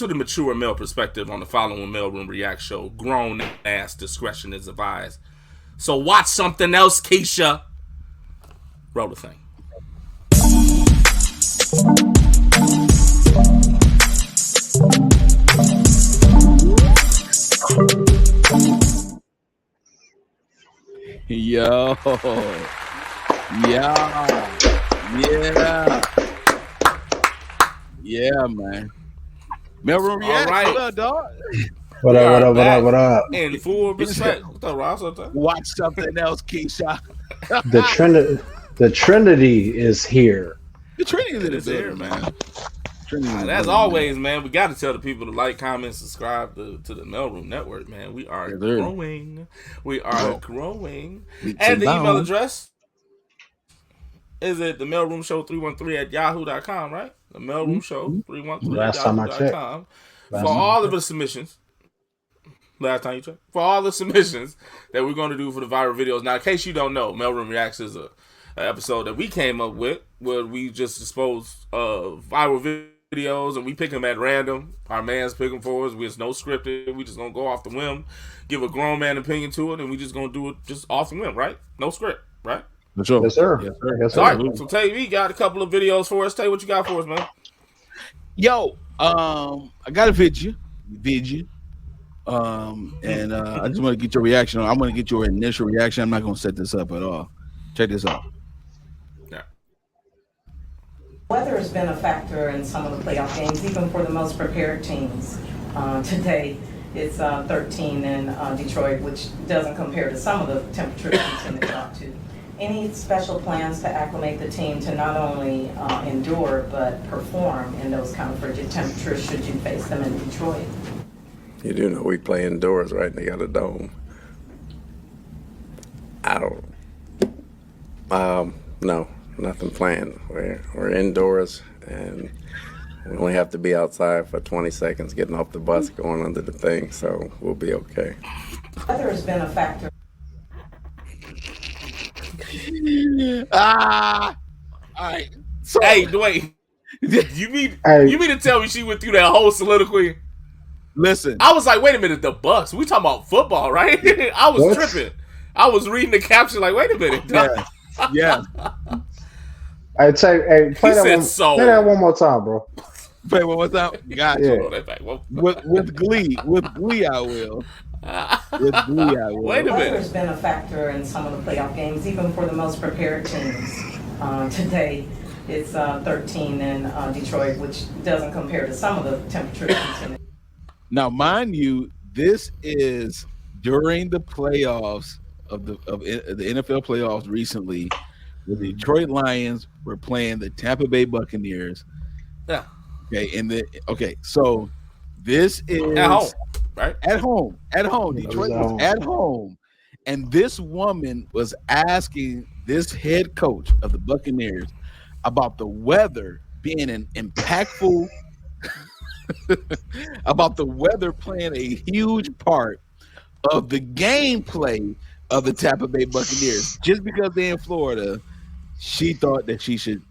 to the mature male perspective on the following Mailroom React show. Grown ass discretion is advised. So watch something else, Keisha. Roll the thing. Yo. Yeah, man. Mailroom React. All right. What up, dog? What up? In full respect. What's up, Ross? Watch something else, Keisha. The Trinity is here. The Trinity is here, man. As always, man, we got to tell the people to like, comment, subscribe to the Mailroom Network, man. We are growing. We are growing. And the email address is it the Mailroom Show 313 at yahoo.com, right? The Mailroom Show 313 at yahoo.com. For all of the submissions. Last time you checked. For all the submissions that we're going to do for the viral videos. Now, in case you don't know, Mailroom Reacts is an episode that we came up with where we just dispose of viral videos and we pick them at random. Our man's picking for us. There's no scripted. We just going to go off the whim, give a grown man opinion to it, and we just going to do it just off the whim, right? No script, right? Sure. Yes, sir. All right. So, Tay, we got a couple of videos for us. Tay, what you got for us, man? Yo, I got a video. And I just want to get your reaction. I want to get your initial reaction. I'm not going to set this up at all. Check this out. Yeah. Weather has been a factor in some of the playoff games, even for the most prepared teams. Today, it's 13 in Detroit, which doesn't compare to some of the temperatures we tend to drop to. Any special plans to acclimate the team to not only endure, but perform in those kind of frigid temperatures should you face them in Detroit? You do know we play indoors, right? And they got a dome. No, nothing planned. We're indoors, and we only have to be outside for 20 seconds, getting off the bus, going under the thing, so we'll be okay. Weather has been a factor. All right. So, hey, Dwayne, you mean to tell me she went through that whole soliloquy? Listen, I was like, wait a minute, the Bucks. We talking about football, right? I was tripping. I was reading the caption like, wait a minute. Yeah. I'd say, play that one more time, bro. Play one more time. Gotcha. Yeah. With glee, I will. Wait a minute. Weather has been a factor in some of the playoff games, even for the most prepared teams. Today, it's 13 in Detroit, which doesn't compare to some of the temperatures. Now, mind you, this is during the playoffs of the NFL playoffs recently. The Detroit Lions were playing the Tampa Bay Buccaneers. Yeah. Okay. So this is at home, right? At home. Detroit was at home, and this woman was asking this head coach of the Buccaneers about the weather being an impactful. About the weather playing a huge part of the gameplay of the Tampa Bay Buccaneers. Just because they're in Florida, she thought that she should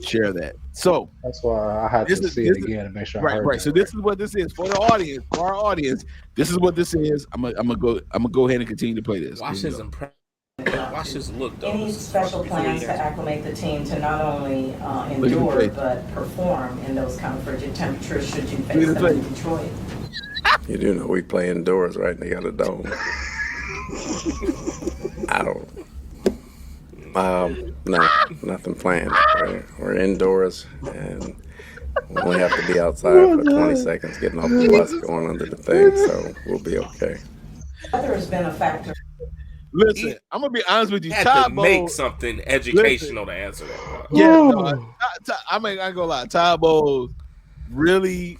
share that. So that's why I had to see it again to make sure. Right. So this is what this is for the audience. For our audience, this is what this is. I'm gonna go ahead and continue to play this. Watch this look, though. Any special plans to acclimate the team to not only endure but perform in those kind of frigid temperatures should you face them in Detroit? You do know we play indoors, right? And they got a dome. No, nothing planned. We're indoors, and we only have to be outside for 20 seconds, getting off the bus, going under the thing, so we'll be okay. Weather has been a factor. Listen, I'm gonna be honest with you. Had to make something educational to answer that. Yeah, no, I ain't gonna lie. Ty Bowles really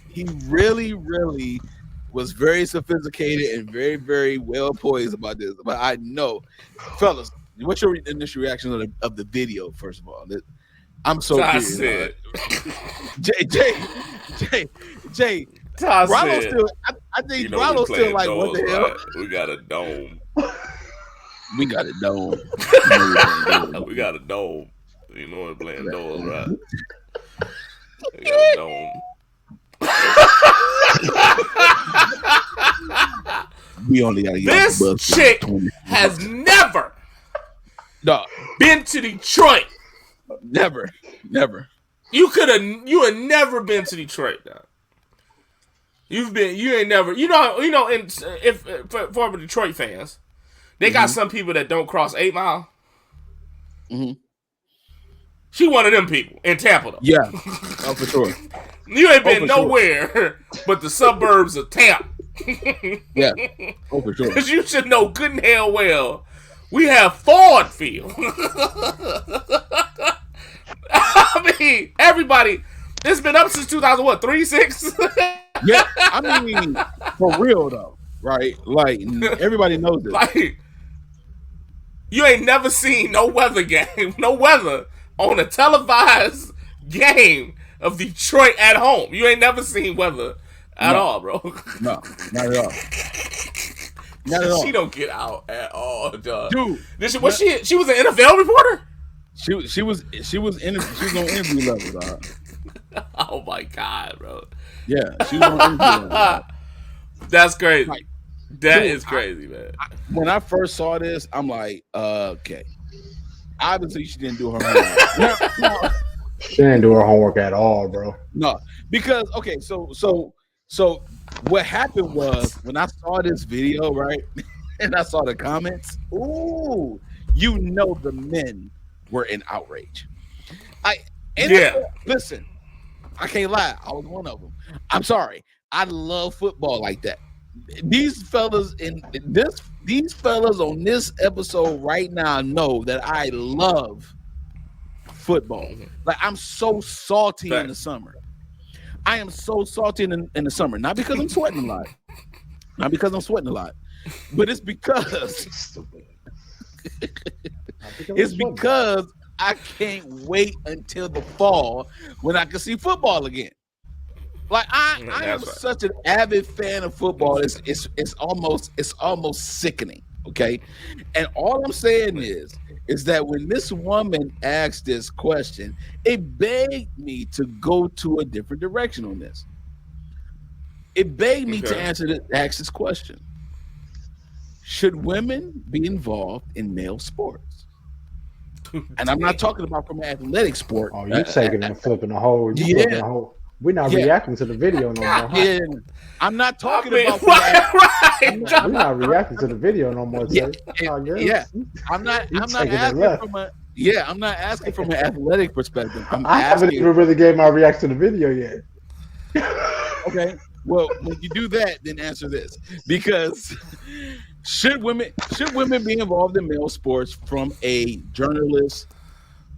was very sophisticated and very, very well poised about this. But I know, fellas, what's your initial reaction of the video? First of all, I'm so curious. Jay. Rollo still. I think Rollo still like, what the hell? Right? We got a dome. We got a dome. We got a dome. You know we're playing doors, right? We got a dome. We only got to get this off the bus chick has never been to Detroit. Never. You had never been to Detroit now. You ain't never, for Detroit fans, they got some people that don't cross 8 Mile. Mm-hmm. She one of them people in Tampa, though. Yeah, for sure. You ain't been nowhere but the suburbs of Tampa. Yeah, for sure. Because you should know good and hell well, we have Ford Field. I mean, everybody, it's been up since 2003, 6? Yeah, I mean, for real though, right? Like, everybody knows this. Like, you ain't never seen no weather on a televised game of Detroit at home. You ain't never seen weather at all, bro. No, not at all. Not at all. She don't get out at all, dog. Dude, she was an NFL reporter? She was on interview level, dog. Oh my God, bro. Yeah, she was on interview level. That's crazy. Like, that is crazy, man. When I first saw this, I'm like, okay. Obviously, she didn't do her homework. No. She didn't do her homework at all, bro. No, because okay, so what happened was when I saw this video, right, and I saw the comments, ooh, the men were in outrage. Listen, I can't lie, I was one of them. I'm sorry, I love football like that. These fellas on this episode right now know that I love football. Like, I'm so salty in the summer. I am so salty in the summer. Not because I'm sweating a lot. But it's because I can't wait until the fall when I can see football again. Like, I am such an avid fan of football. It's almost sickening. Okay, and all I'm saying is that when this woman asked this question, it begged me to go to a different direction on this. It begged me to ask this question: should women be involved in male sports? And I'm not talking about from an athletic sport. Oh, you're taking and flipping the whole. We're not reacting to the video no more. Huh? Yeah, I'm not talking about. We're not reacting to the video no more. I'm not asking from an athletic perspective. I haven't even really gave my reaction to the video yet. Okay, well, when you do that, then answer this: because should women be involved in male sports from a journalist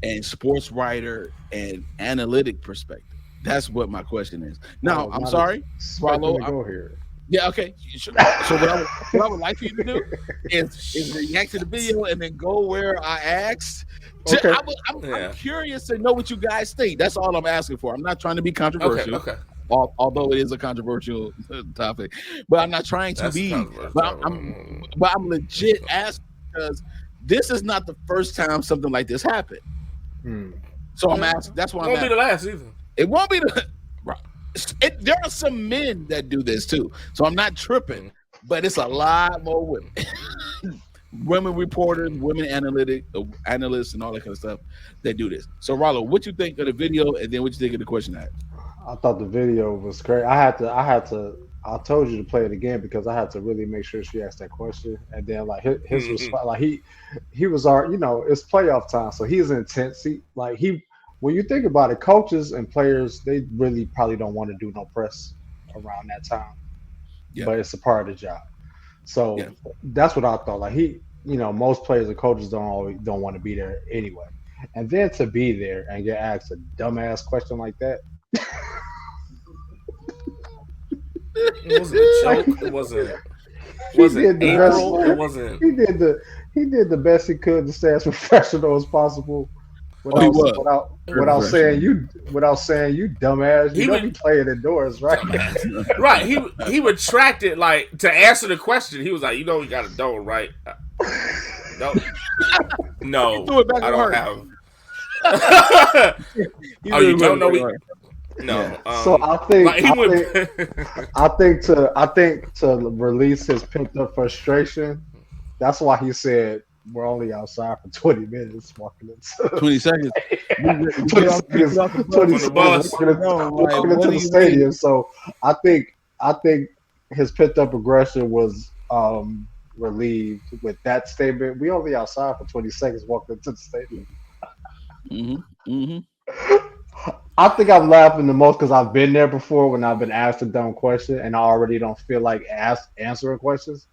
and sports writer and analytic perspective? That's what my question is. Now, I'm sorry. Swallow. Go here. Yeah, okay. So what I would like for you to do is react to the video and then go where I asked. Okay. I'm curious to know what you guys think. That's all I'm asking for. I'm not trying to be controversial. Okay. Although it is a controversial topic, but I'm not trying to be. But I'm legit asking because this is not the first time something like this happened. So I'm asking. That's why it won't be the last either. It won't be the. Right. There are some men that do this too, so I'm not tripping. But it's a lot more women, women reporters, women analysts, and all that kind of stuff that do this. So, Rollo, what you think of the video, and then what you think of the question I had? I thought the video was great. I told you to play it again because I had to really make sure she asked that question, and then like his response, like he was our, it's playoff time, so he's intense. When you think about it, coaches and players, they really probably don't want to do no press around that time, but it's a part of the job. So that's what I thought. Like most players and coaches don't want to be there anyway, and then to be there and get asked a dumbass question like that. It wasn't a joke. It wasn't April. It wasn't. He did the best he could to stay as professional as possible. Without saying you dumbass. You don't be playing indoors, right? Right. He retracted to answer the question. He was like, we got a dome, right? No, I don't have. Oh, you don't know No. So I think like he I think to release his pent up frustration, that's why he said we're only outside for 20 minutes walking into 20 seconds. We 20 get seconds, off the bus. 20 From the seconds bus. walking into the stadium. So I think his pent up aggression was relieved with that statement. We only outside for 20 seconds walking into the stadium. I think I'm laughing the most because I've been there before when I've been asked a dumb question and I already don't feel like answering questions.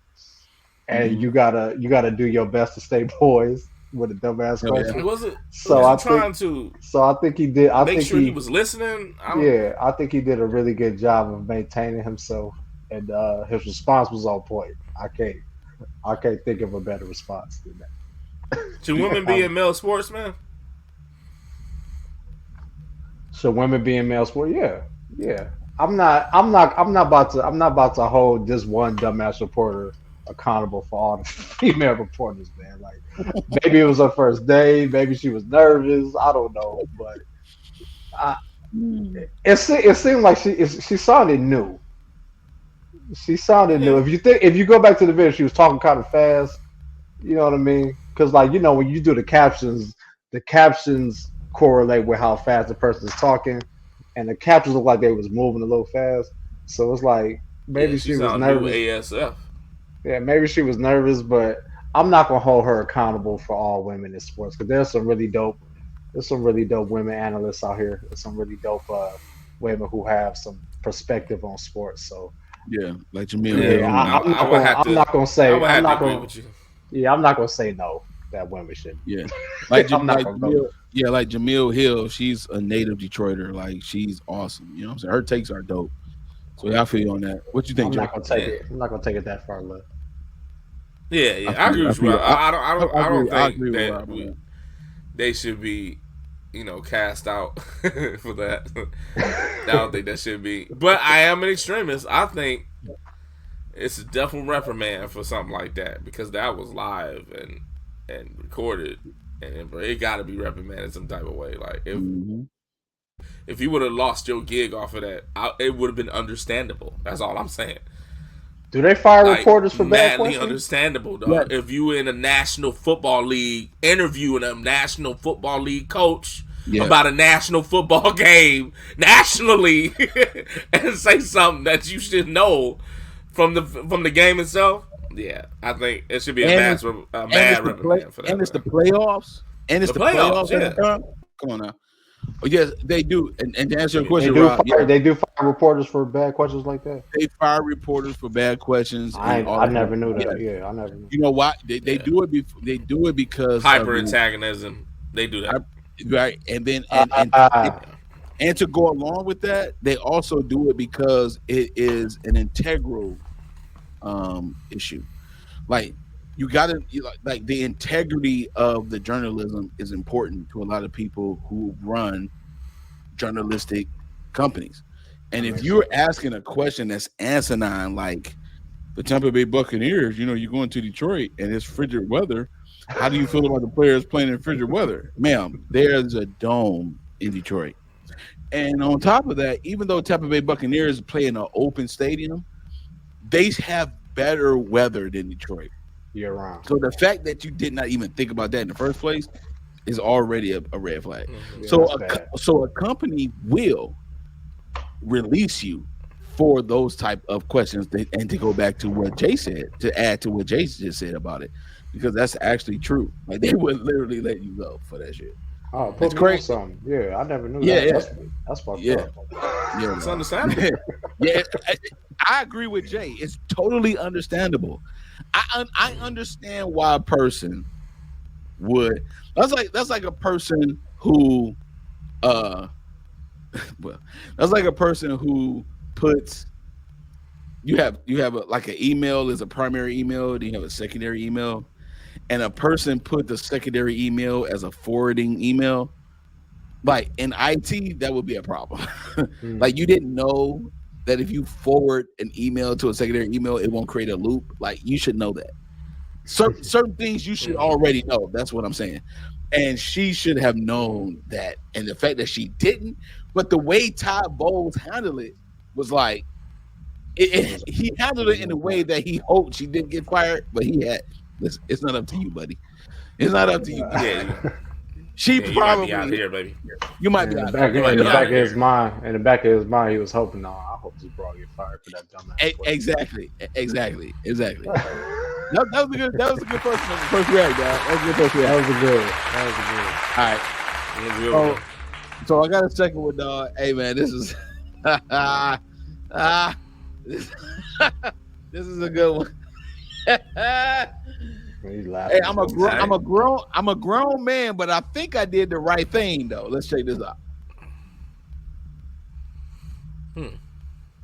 And you gotta do your best to stay poised with a dumbass question. Was it trying to So I think he did. make sure he was listening? I think he did a really good job of maintaining himself, and his response was on point. I can't think of a better response than that. Should women be in male sports, man? Should women be in male sport? Yeah. I'm not about to hold this one dumbass reporter accountable for all the female reporters, man. Like maybe it was her first day, maybe she was nervous. I don't know, but it seemed like she sounded new. She sounded new. If you go back to the video, she was talking kind of fast. You know what I mean? Because like when you do the captions correlate with how fast the person is talking, and the captions look like they was moving a little fast. So it's like maybe she was nervous. ASF. Yeah, maybe she was nervous, but I'm not gonna hold her accountable for all women in sports because there's some really dope women analysts out here. There's some really dope women who have some perspective on sports. So yeah, like Jamil. Yeah, I'm not gonna say no that women should. Yeah, like Jamil Hill. She's a native Detroiter. Like she's awesome. You know what I'm saying? Her takes are dope. So yeah, I feel you on that. What you think, I'm Jay? not gonna take it. I'm not gonna take it that far left. Yeah, I agree with you. I don't think that they should be, cast out for that. I don't think that should be. But I am an extremist. I think it's a definite reprimand for something like that because that was live and recorded, and it got to be reprimanded some type of way. Like if you would have lost your gig off of that, it would have been understandable. That's all I'm saying. Do they fire reporters for bad questions? Understandable, dog. Yeah. If you in a National Football League interviewing a National Football League coach about a national football game nationally and say something that you should know from the game itself, I think it should be a bad reprimand for that. And it's the playoffs. And it's the playoffs. Come on now. Oh, yes, they do. And to answer your question, they do fire reporters for bad questions like that. They fire reporters for bad questions. I never knew that. Yeah, I never knew. You know why? They do it. They do it because hyper antagonism. They do that, right? And then and to go along with that, they also do it because it is an integral issue. Like you got to like the integrity of the journalism is important to a lot of people who run journalistic companies. And if you're asking a question that's asinine, like the Tampa Bay Buccaneers, you're going to Detroit and it's frigid weather. How do you feel about the players playing in frigid weather? Ma'am, there's a dome in Detroit. And on top of that, even though Tampa Bay Buccaneers play in an open stadium, they have better weather than Detroit. You're wrong. So the fact that you did not even think about that in the first place is already a red flag. Mm-hmm. So a company will release you for those type of questions. And to go back to what Jay said, to add to what Jay just said about it, because that's actually true. Like they would literally let you go for that shit. Oh, put me on something. Yeah, I never knew that. That's fucked up. Yeah, it's understandable. I agree with Jay. It's totally understandable. I understand why a person would. That's like a person who, that's like a person who puts. You have like an email is a primary email. Then you have a secondary email, and a person put the secondary email as a forwarding email. Like in IT, that would be a problem. Like you didn't know that if you forward an email to a secondary email, it won't create a loop. Like you should know that. Certain things you should already know. That's what I'm saying. And she should have known that. And the fact that she didn't But the way Todd Bowles handled it was like he handled it in a way that he hoped she didn't get fired, but he had. It's not up to you, buddy. It's not up to you. Yeah. She Yeah, probably you might be out here, baby. You might be in out the back, there. in the back of his mind. In the back of his mind, he was hoping, no, I hope this bro get fired for that dumbass. Exactly. That was a good. That was a good first react, dog. That was a good first react. That was good. All right. So I got a second one, dog. Hey man, this is this is a good one. He's laughing. Hey, I'm a grown man, but I think I did the right thing though. Let's check this out.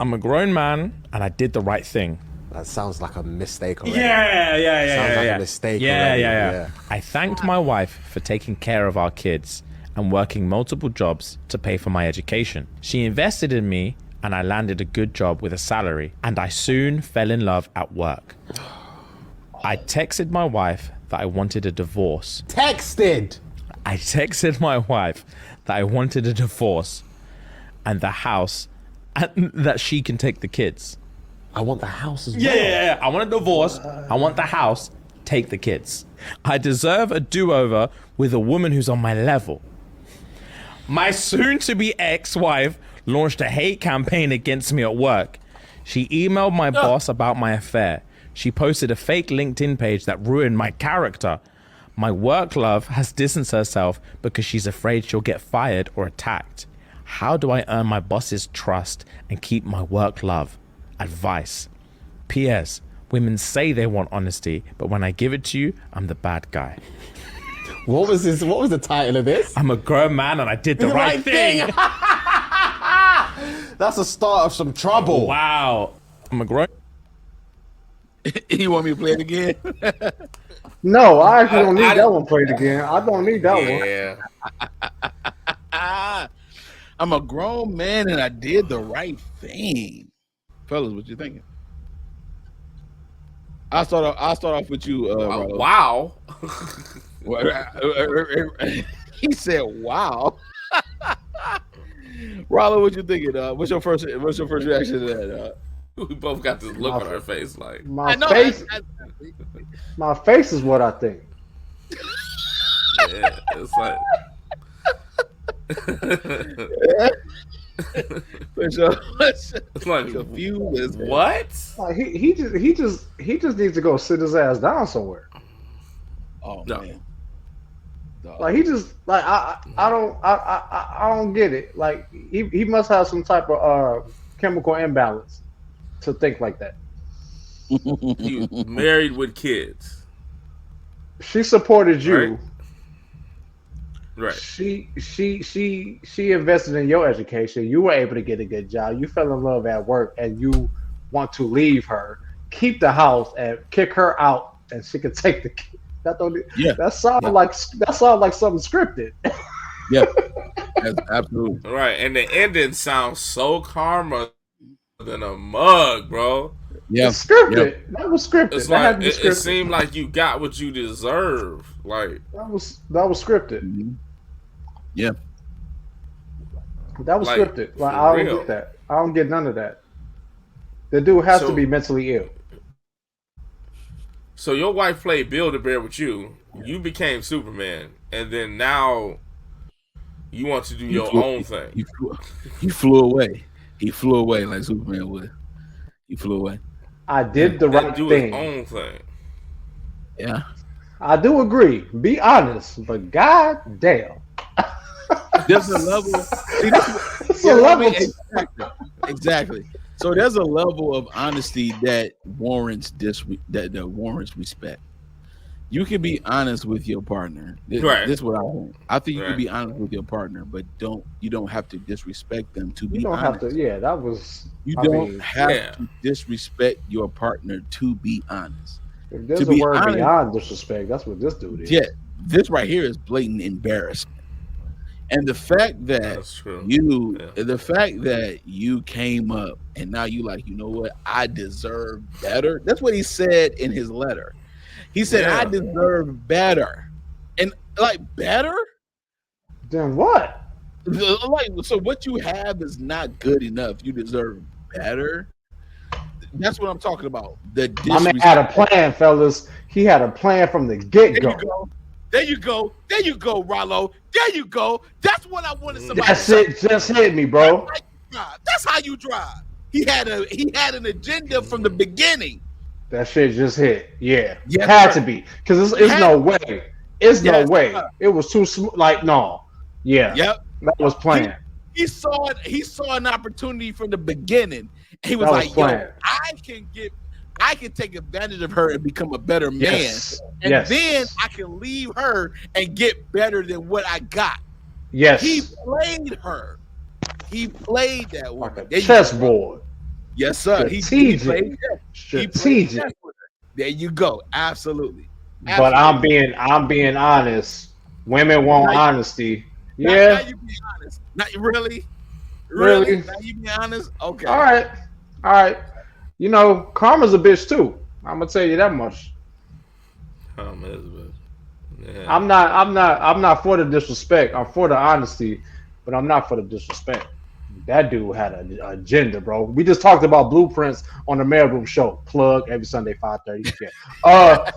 I'm a grown man and I did the right thing. That sounds like a mistake already. Yeah. Sounds like a mistake Yeah. already. I thanked my wife for taking care of our kids and working multiple jobs to pay for my education. She invested in me and I landed a good job with a salary, and I soon fell in love at work. I texted my wife that I wanted a divorce. I texted my wife that I wanted a divorce and the house, and that she can take the kids. I want the house as well. Yeah. I want a divorce. I want the house. Take the kids. I deserve a do-over with a woman who's on my level. My soon-to-be ex-wife launched a hate campaign against me at work. She emailed my boss about my affair. She posted a fake LinkedIn page that ruined my character. My work love has distanced herself because she's afraid she'll get fired or attacked. How do I earn my boss's trust and keep my work love? Advice. P.S. Women say they want honesty, but when I give it to you, I'm the bad guy. What was the title of this? I'm a grown man and I did the right thing. That's the start of some trouble. Wow. I'm a grown. You want me to play it again? No, I actually don't need that one played again. I don't need that one. Yeah. I'm a grown man and I did the right thing. Fellas, what you thinking? I'll start off with you. Wow. He said, "Wow." Rollo, what you thinking? What's your first reaction to that? We both got this look on our face, like My face is what I think. yeah, it's like. It's like confused. What? Like he just needs to go sit his ass down somewhere. Oh no. Man. Like he just like I don't get it. Like he must have some type of chemical imbalance to think like that. He was married with kids. She supported you. Right. She invested in your education. You were able to get a good job. You fell in love at work, and you want to leave her, keep the house, and kick her out, and she can take the kid. That sounds like something scripted. Yeah, that's absolutely right. And the ending sounds so karma than a mug, bro. Yeah, it's scripted. Yep. That was scripted. It's like it seemed like you got what you deserve. Like that was scripted. Mm-hmm. Yeah, that was scripted. Like I don't get that. I don't get none of that. The dude has to be mentally ill. So your wife played Build-A-Bear with you. You became Superman, and then now you want to do your own thing. He flew away. He flew away like Superman would. He flew away. I did the right do thing. His own thing. Yeah, I do agree. Be honest, but god damn. There's a level. See, exactly. So there's a level of honesty that warrants respect. You can be honest with your partner. Right. This is what I think. I think you can be honest with your partner, but you don't have to disrespect them to be honest. Have to. Yeah, that was. You don't have to disrespect your partner to be honest. If there's a word beyond disrespect, that's what this dude is. Yeah, this right here is blatant embarrassment. And the fact that you came up and now you like, you know what, I deserve better. That's what he said in his letter. He said, I deserve better. And like better? Then what? Like, so what you have is not good enough. You deserve better. That's what I'm talking about. The My man had a plan, fellas. He had a plan from the get-go. There you go, Rollo. There you go. That's what I wanted somebody that to say. shit just hit me, bro. That's how you drive. He had an agenda from the beginning. That shit just hit. Yeah. Yes, had sir. to be. Because it's no way. It's no way. It was too smooth. Like, no. Yeah. Yep. That was planned. He saw an opportunity from the beginning. He was like, yo, I can take advantage of her and become a better man. Yes. And then I can leave her and get better than what I got. Yes. He played her. He played that woman. Like a chessboard. Yes, sir. He played chess with her. There you go. Absolutely. But I'm being honest. Women want honesty. Yeah. Now you be honest. Not really. Really? Now you be honest. Okay. All right. You know, karma's a bitch too. I'm gonna tell you that much. Karma is a bitch. Yeah. I'm not for the disrespect. I'm for the honesty, but I'm not for the disrespect. That dude had an agenda, bro. We just talked about blueprints on the Maleroom show. Plug every Sunday 5:30. Yeah.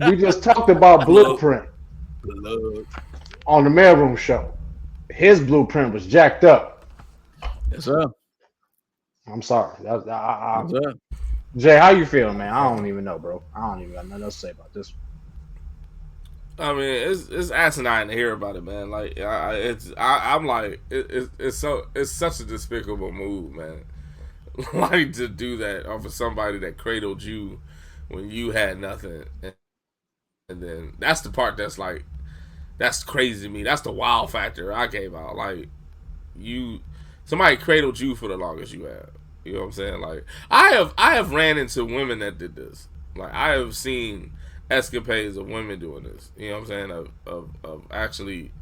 We just talked about blueprint on the Maleroom show. His blueprint was jacked up. Yes, sir. I'm sorry. Jay, how you feeling, man? I don't even know, bro. I don't even got nothing else to say about this one. I mean, it's asinine to hear about it, man. Like, I'm like, it's such a despicable move, man. Like, to do that off of somebody that cradled you when you had nothing, and then that's the part that's like, that's crazy to me. That's the wow factor I gave out. Like, somebody cradled you for the longest you have. You know what I'm saying? Like, I have ran into women that did this. Like, I have seen escapades of women doing this. You know what I'm saying? Of actually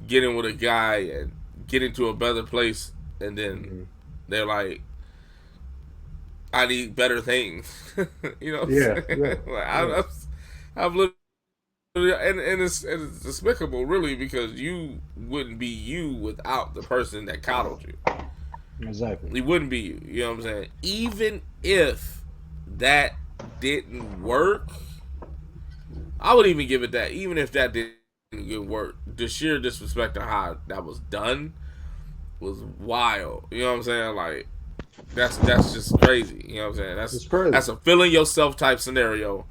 getting with a guy and getting to a better place, and then they're like, I need better things. You know what I'm saying? Like, I've literally, and it's despicable, really, because you wouldn't be you without the person that coddled you. Exactly. It wouldn't be you. You know what I'm saying? Even if that didn't work, I would even give it that. Even if that didn't work, the sheer disrespect of how that was done was wild. You know what I'm saying? Like, that's just crazy. You know what I'm saying? That's a feeling yourself type scenario.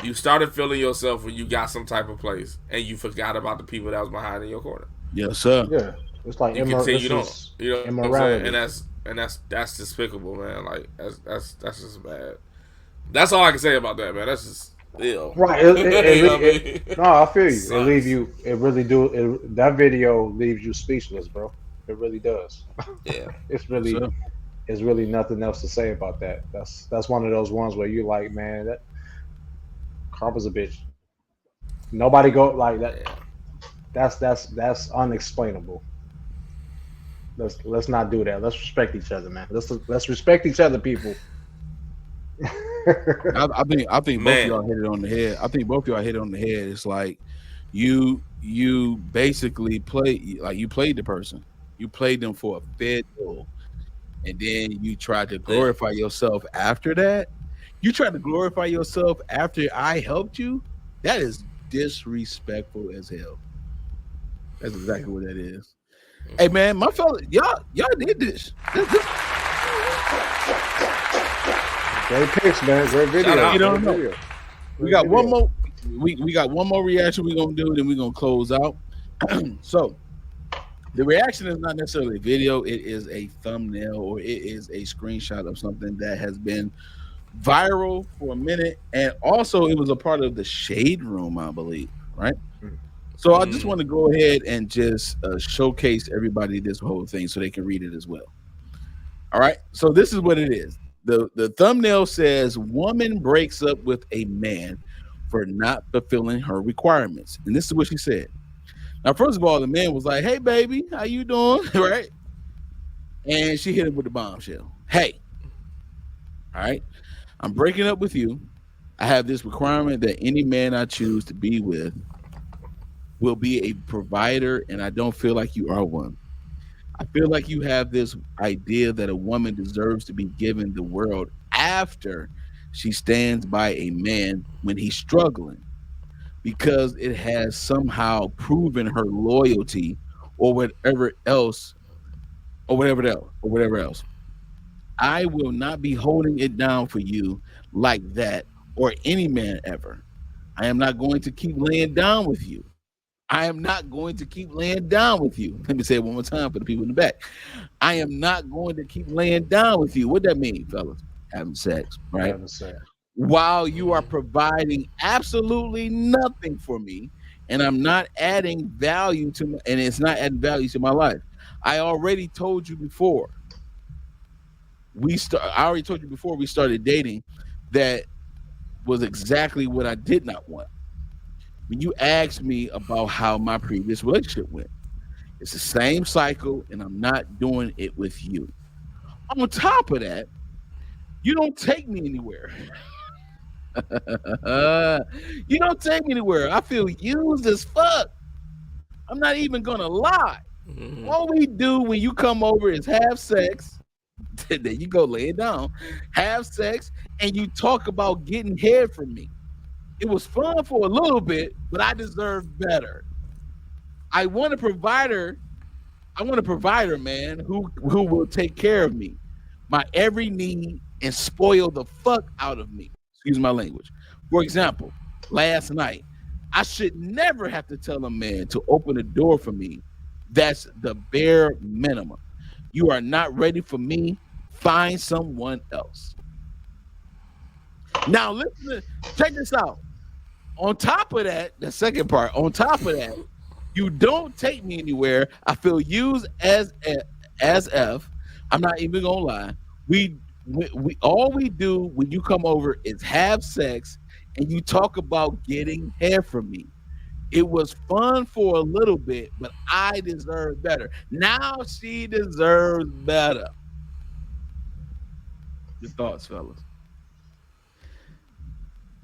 You started feeling yourself when you got some type of place, and you forgot about the people that was behind in your corner. Yes, sir. Yeah, it's like you continued on. You know immorality, what I'm saying? And that's despicable, man. Like, that's just bad. That's all I can say about that, man. That's just ill. Right. No, I feel you. It leave you. It really do. That video leaves you speechless, bro. It really does. Yeah. It's really nothing else to say about that. That's one of those ones where you're like, man, that karma's a bitch. Nobody go like that. That's unexplainable. Let's not do that. Let's respect each other, man. Let's respect each other, people. I think both of y'all hit it on the head. I think both of y'all hit it on the head. It's like you basically played the person. You played them for a fair deal, and then you tried to glorify yourself after that. You tried to glorify yourself after I helped you. That is disrespectful as hell. That's exactly what that is. Hey man, my fella, y'all did this. Great picks, man. Great video. You don't know. We got one more. We got one more reaction we're gonna do, then we're gonna close out. So the reaction is not necessarily a video, it is a thumbnail or it is a screenshot of something that has been viral for a minute, and also it was a part of the Shade Room, I believe, right? So I just want to go ahead and just showcase everybody this whole thing so they can read it as well. All right, so this is what it is. The thumbnail says, woman breaks up with a man for not fulfilling her requirements. And this is what she said. Now, first of all, the man was like, hey, baby, how you doing? Right? And she hit him with the bombshell. Hey, all right, I'm breaking up with you. I have this requirement that any man I choose to be with will be a provider, and I don't feel like you are one. I feel like you have this idea that a woman deserves to be given the world after she stands by a man when he's struggling because it has somehow proven her loyalty or whatever else or whatever else. I will not be holding it down for you like that or any man ever. I am not going to keep laying down with you. I am not going to keep laying down with you. Let me say it one more time for the people in the back. I am not going to keep laying down with you. What that mean, fellas? Having sex, right? Having sex. While you are providing absolutely nothing for me, and I'm not adding value to, and it's not adding value to my life. I already told you before. I already told you before we started dating that was exactly what I did not want. When you asked me about how my previous relationship went, it's the same cycle, and I'm not doing it with you. On top of that, you don't take me anywhere. You don't take me anywhere. I feel used as fuck. I'm not even gonna lie. All we do when you come over is have sex. Then you go lay it down, have sex, and you talk about getting head from me. It was fun for a little bit, but I deserve better. I want a provider. I want a provider, man, who will take care of me, my every need, and spoil the fuck out of me. Excuse my language. For example, last night, I should never have to tell a man to open the door for me. That's the bare minimum. You are not ready for me. Find someone else. Now, listen, check this out. On top of that, the second part, on top of that, you don't take me anywhere. I feel used as F. I'm not even gonna lie. We all we do when you come over is have sex and you talk about getting hair from me. It was fun for a little bit, but I deserve better. Now she deserves better. Your thoughts, fellas?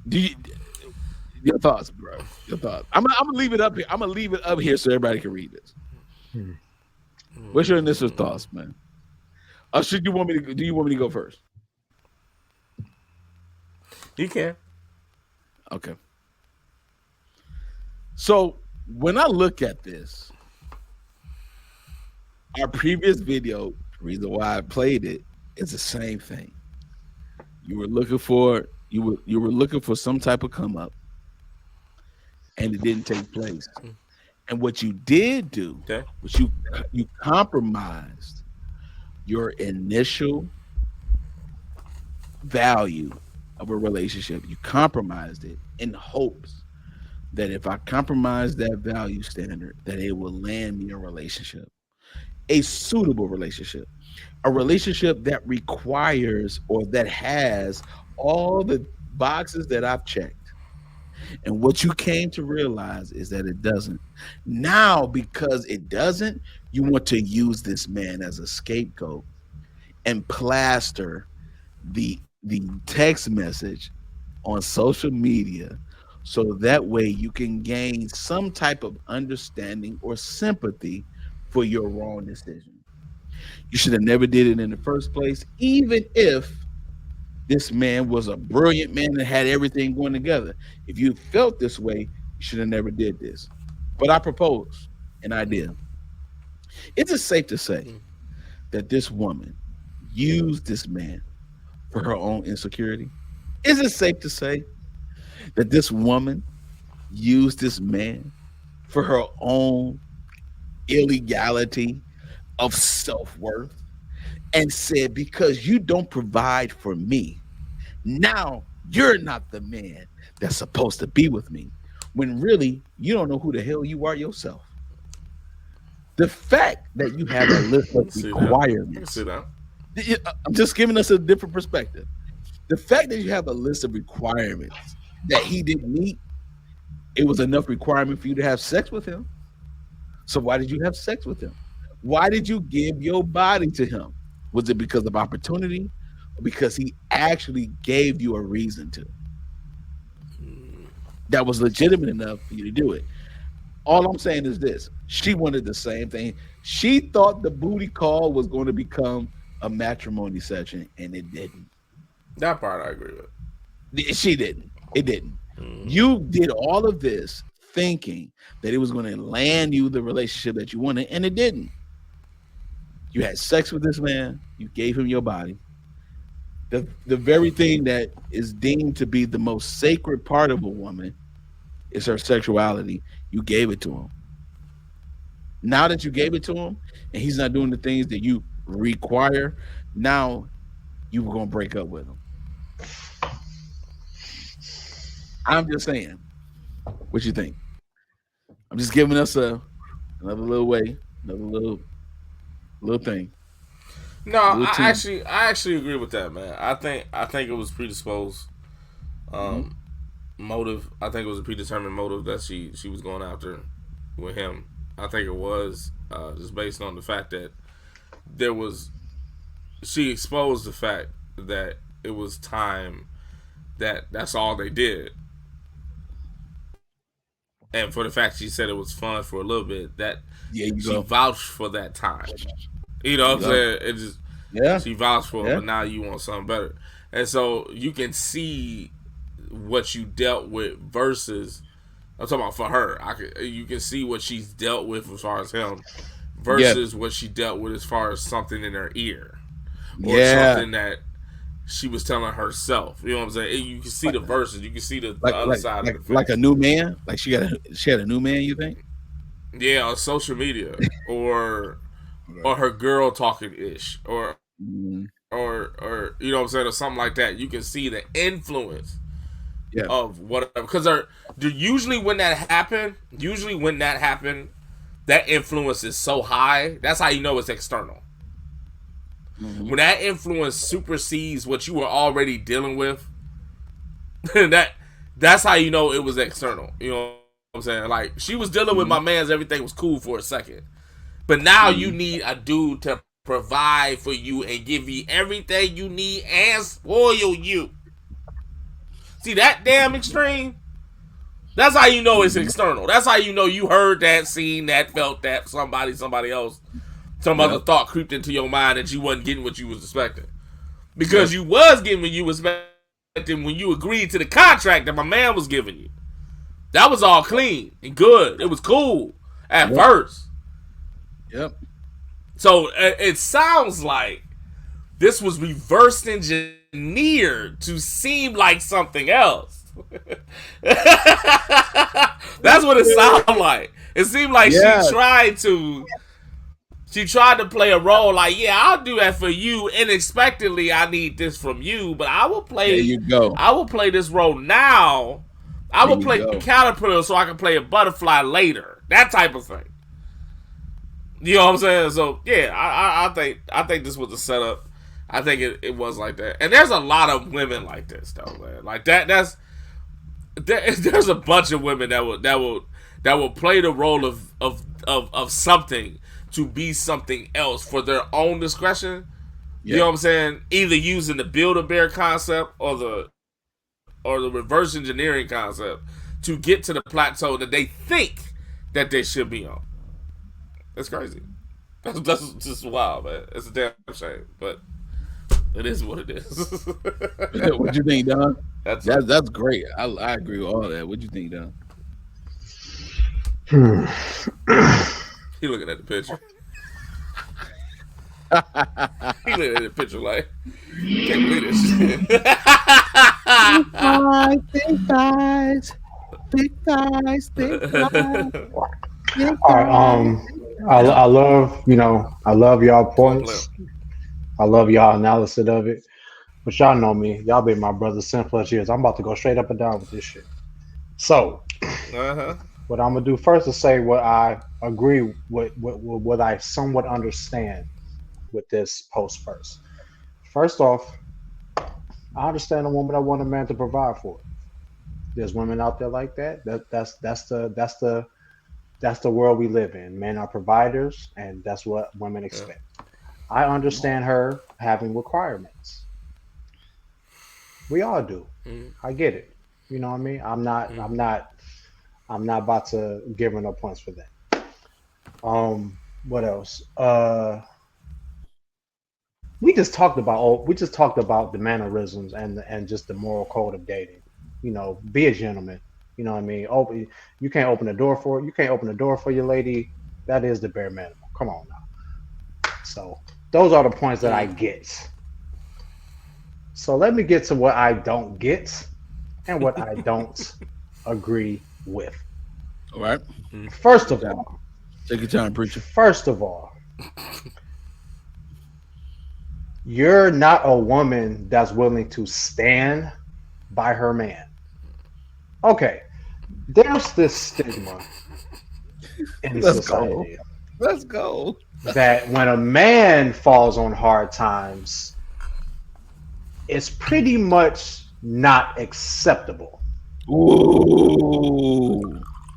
Your thoughts, bro. Your thoughts. I'm gonna leave it up here. I'm gonna leave it up here so everybody can read this. What's your initial thoughts, man? Or do you want me to go first? You can. Okay. So when I look at this, our previous video, the reason why I played it is the same thing. You were looking for some type of come up, and it didn't take place. And what you did do was you compromised your initial value of a relationship. You compromised it in hopes that if I compromise that value standard, that it will land me a relationship, a suitable relationship, a relationship that requires or that has all the boxes that I've checked. And what you came to realize is that it doesn't. Now, because it doesn't, you want to use this man as a scapegoat and plaster the text message on social media so that way you can gain some type of understanding or sympathy for your wrong decision. You should have never did it in the first place, even if this man was a brilliant man and had everything going together. If you felt this way, you should have never did this. But I propose an idea. Is it safe to say that this woman used this man for her own insecurity? Is it safe to say that this woman used this man for her own illegality of self-worth and said, because you don't provide for me, now you're not the man that's supposed to be with me, when really you don't know who the hell you are yourself? The fact that you have a list of requirements, I'm just giving us a different perspective. The fact that you have a list of requirements that he didn't meet, it was enough requirement for you to have sex with him. So why did you have sex with him? Why did you give your body to him? Was it because of opportunity or because he actually gave you a reason to? That was legitimate enough for you to do it. All I'm saying is this. She wanted the same thing. She thought the booty call was going to become a matrimony session, and it didn't. That part I agree with. She didn't. It didn't. Mm. You did all of this thinking that it was going to land you the relationship that you wanted, and it didn't. You had sex with this man. You gave him your body. The very thing that is deemed to be the most sacred part of a woman is her sexuality. You gave it to him. Now that you gave it to him, and he's not doing the things that you require, now you were going to break up with him. I'm just saying. What you think? I'm just giving us another little way, another little thing. No, I actually agree with that, man. I think it was predisposed motive. I think it was a predetermined motive that she was going after with him. I think it was just based on the fact that she exposed the fact that it was time that's all they did. And for the fact she said it was fun for a little bit, that she vouched for that time. You know what I'm saying? It just she vouched for it, but now you want something better. And so you can see what you dealt with versus I'm talking about for her. You can see what she's dealt with as far as him versus what she dealt with as far as something in her ear. Or something that she was telling herself. You know what I'm saying? You can see the verses. You can see the other side of the fence. Like a new man? Like she had a new man, you think? Yeah, on social media. or her girl talking ish. Or you know what I'm saying? Or something like that. You can see the influence of whatever. Because usually when that happened, that influence is so high. That's how you know it's external. Mm-hmm. When that influence supersedes what you were already dealing with, that's how you know it was external. You know what I'm saying? Like, she was dealing with my man's, everything was cool for a second. But now you need a dude to provide for you and give you everything you need and spoil you. See that damn extreme? That's how you know it's external. That's how you know you heard that, seen that, felt that, somebody else. Some other thought creeped into your mind that you wasn't getting what you was expecting. Because you was getting what you was expecting when you agreed to the contract that my man was giving you. That was all clean and good. It was cool at first. Yep. So it sounds like this was reverse engineered to seem like something else. That's what it sounded like. It seemed like she tried to play a role like, I'll do that for you. Unexpectedly, I need this from you, but I will play. There you go. I will play this role now. I will play a caterpillar so I can play a butterfly later. That type of thing. You know what I'm saying? So I think this was a setup. I think it was like that. And there's a lot of women like this though, man. Like that. There's a bunch of women that will play the role of something to be something else for their own discretion. You know what I'm saying? Either using the Build-A-Bear concept or the reverse engineering concept to get to the plateau that they think that they should be on. That's crazy. That's just wild, man. It's a damn shame, but it is what it is. What you think, Don? That's great. I agree with all that. What you think, Don? He looking at the picture. He looking at the picture like, can't believe this shit. Big thighs. All right, I love y'all points. I love y'all analysis of it. But y'all know me. Y'all been my brothers 10+ years. I'm about to go straight up and down with this shit. So, what I'm gonna do first is say what I agree with, what I somewhat understand with this post first. First off, I understand a woman that want a man to provide for her. There's women out there like that. That's the world we live in. Men are providers, and that's what women expect. I understand her having requirements. We all do. I get it. You know what I mean? I'm not about to give her no points for that. What else? We just talked about the mannerisms and just the moral code of dating. Be a gentleman. You know what I mean? You can't open the door for your lady. That is the bare minimum. Come on now. So those are the points that I get. So let me get to what I don't get and what I don't agree with. All right. First of all, take your time, preacher. First of all, you're not a woman that's willing to stand by her man. Okay, there's this stigma in society. Let's go. That when a man falls on hard times, it's pretty much not acceptable. Ooh.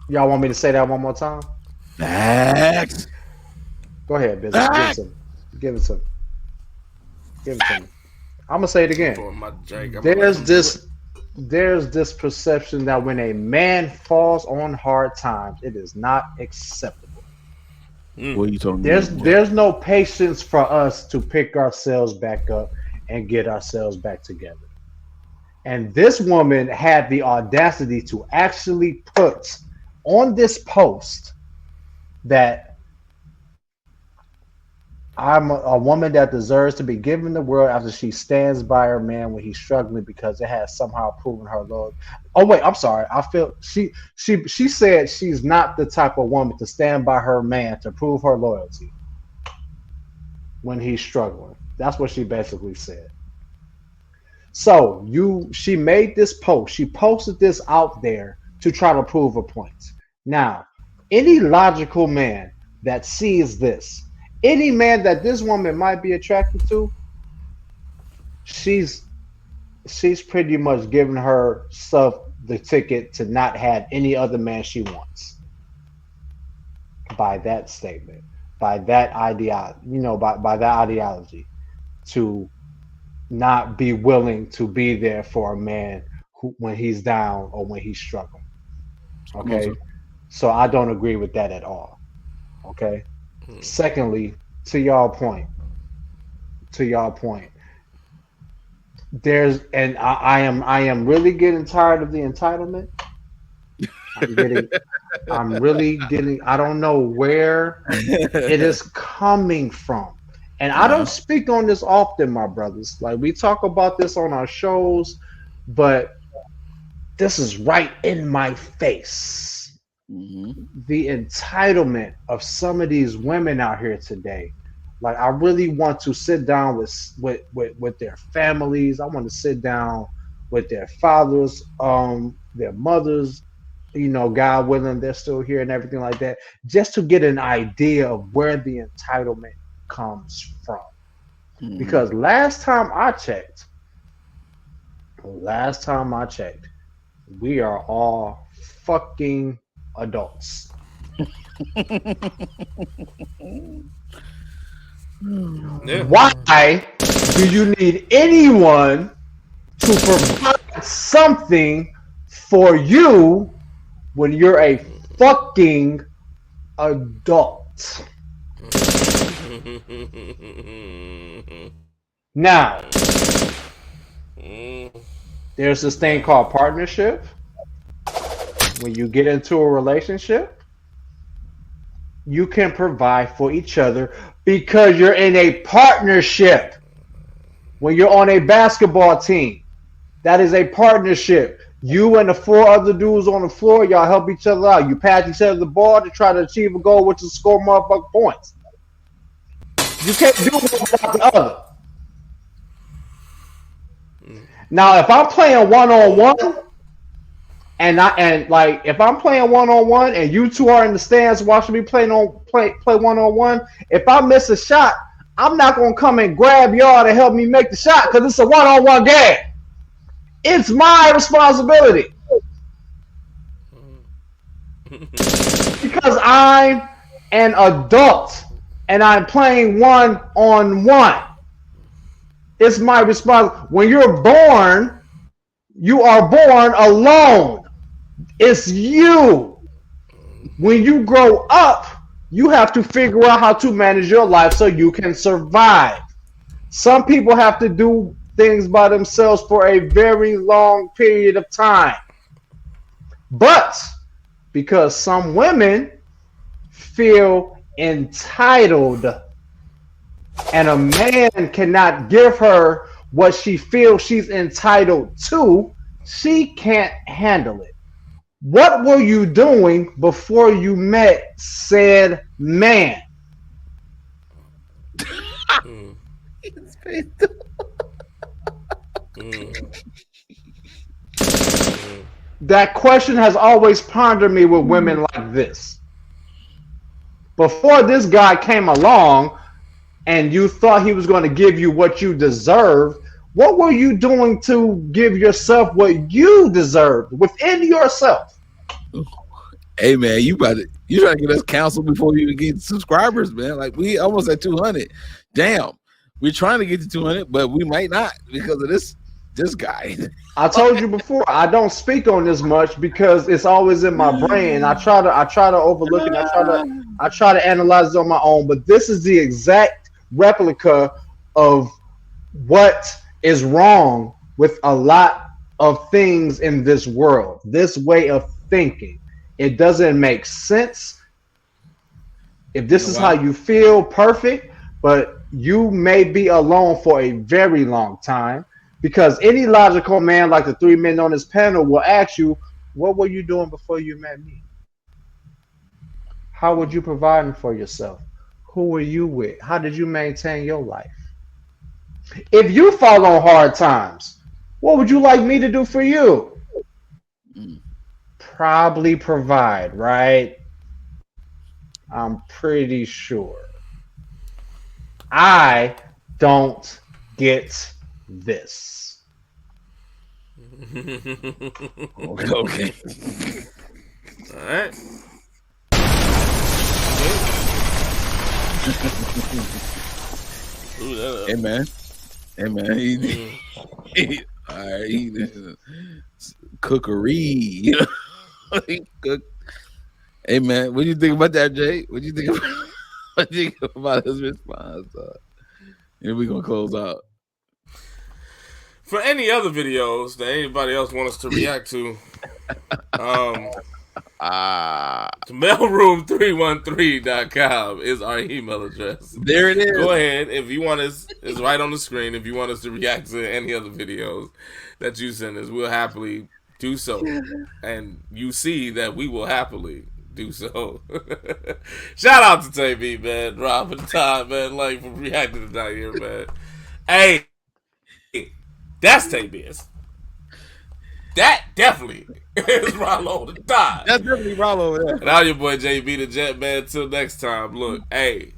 Y'all want me to say that one more time? Facts. Go ahead, business. Give it to me. I'm gonna say it again. There's this perception that when a man falls on hard times, it is not acceptable. What are you talking about? There's no patience for us to pick ourselves back up and get ourselves back together. And this woman had the audacity to actually put on this post that I'm a woman that deserves to be given the world after she stands by her man when he's struggling because it has somehow proven her love. Oh wait, I'm sorry. I feel she said she's not the type of woman to stand by her man to prove her loyalty when he's struggling. That's what she basically said. So she made this post. She posted this out there to try to prove a point. Now, any logical man that sees this, any man that this woman might be attracted to, she's pretty much giving herself the ticket to not have any other man she wants. By that statement, by that ideology, to not be willing to be there for a man when he's down or when he's struggling. Okay, so I don't agree with that at all. Okay. Secondly, to y'all point, I am really getting tired of the entitlement. I don't know where it is coming from. And I don't speak on this often, my brothers. Like, we talk about this on our shows, but this is right in my face. The entitlement of some of these women out here today. Like, I really want to sit down with their families. I want to sit down with their fathers, their mothers, God willing, they're still here and everything like that, just to get an idea of where the entitlement comes from. Because last time I checked, we are all fucking adults. Why do you need anyone to provide something for you when you're a fucking adult? Now, there's this thing called partnership. When you get into a relationship, you can provide for each other because you're in a partnership. When you're on a basketball team, that is a partnership. You and the 4 other dudes on the floor, y'all help each other out. You pass each other the ball to try to achieve a goal, which is score motherfucking points. You can't do one without the other. Now, if I'm playing one-on-one, if I'm playing one-on-one and you two are in the stands watching me play one-on-one, if I miss a shot, I'm not gonna come and grab y'all to help me make the shot because it's a one-on-one game. It's my responsibility. Because I'm an adult and I'm playing one-on-one. It's my responsibility. When you're born, you are born alone. It's you. When you grow up, You have to figure out how to manage your life so you can survive. Some people have to do things by themselves for a very long period of time. But because some women feel entitled and a man cannot give her what she feels she's entitled to, she can't handle it. What were you doing before you met said man? That question has always pondered me with women like this. Before this guy came along and you thought he was going to give you what you deserved, what were you doing to give yourself what you deserved within yourself? Hey man, you trying to get us counsel before you get subscribers, man. Like we almost at 200. Damn, we're trying to get to 200, but we might not because of this guy. I told you before, I don't speak on this much because it's always in my brain, and I try to overlook it. I try to analyze it on my own. But this is the exact replica of what is wrong with a lot of things in this world. This way of thinking, it doesn't make sense. If this is how you feel, perfect. But you may be alone for a very long time. Because any logical man, like the three men on this panel, will ask you, what were you doing before you met me? How would you provide for yourself? Who were you with? How did you maintain your life? If you fall on hard times, what would you like me to do for you? Probably provide, right? I'm pretty sure. I don't get this. Okay. All right. Hey man. All right. Cookery. He cook. Hey man, what do you think about that, Jay? What do you think about his response? And we're gonna close out. For any other videos that anybody else wants us to react to, Maleroom313.com is our email address. There it is. Go ahead. If you want us, it's right on the screen. If you want us to react to any other videos that you send us, we'll happily do so. And you see that we will happily do so. Shout out to Tay-B, man. Dropping time, man. Like, for reacting tonight here, man. Hey. That's Tay-Biz. That definitely is Rollo the die. That's definitely Rollo. Yeah. And I'm your boy JB the Jet, man. Till next time. Look, hey,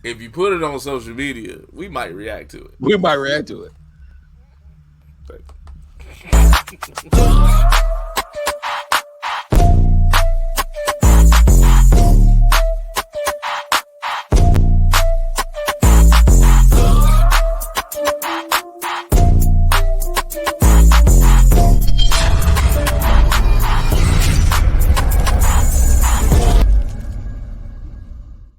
if you put it on social media, we might react to it. We might react to it.